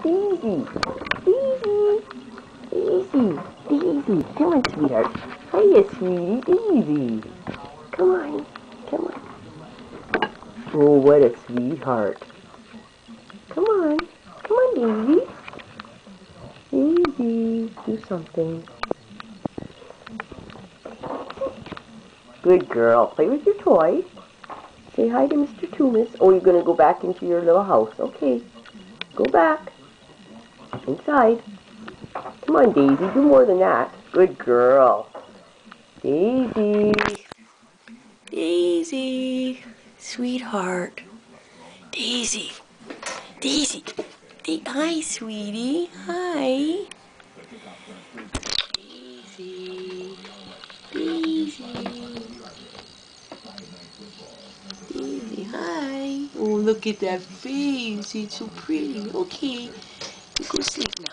Daisy. Daisy. Daisy. Daisy. Come on, sweetheart. Hiya, sweetie. Daisy. Come on. Come on. Oh, what a sweetheart. Come on. Come on, Daisy. Daisy. Do something. Good girl. Play with your toy. Say hi to Mr. Toomis. Oh, you're going to go back into your little house. Okay. Go back. Inside. Come on, Daisy. Do more than that. Good girl. Daisy. Daisy. Sweetheart. Daisy. Daisy. Hi, sweetie. Hi. Daisy. Daisy. Daisy, hi. Oh, look at that face. It's so pretty. Okay. You go sleep now.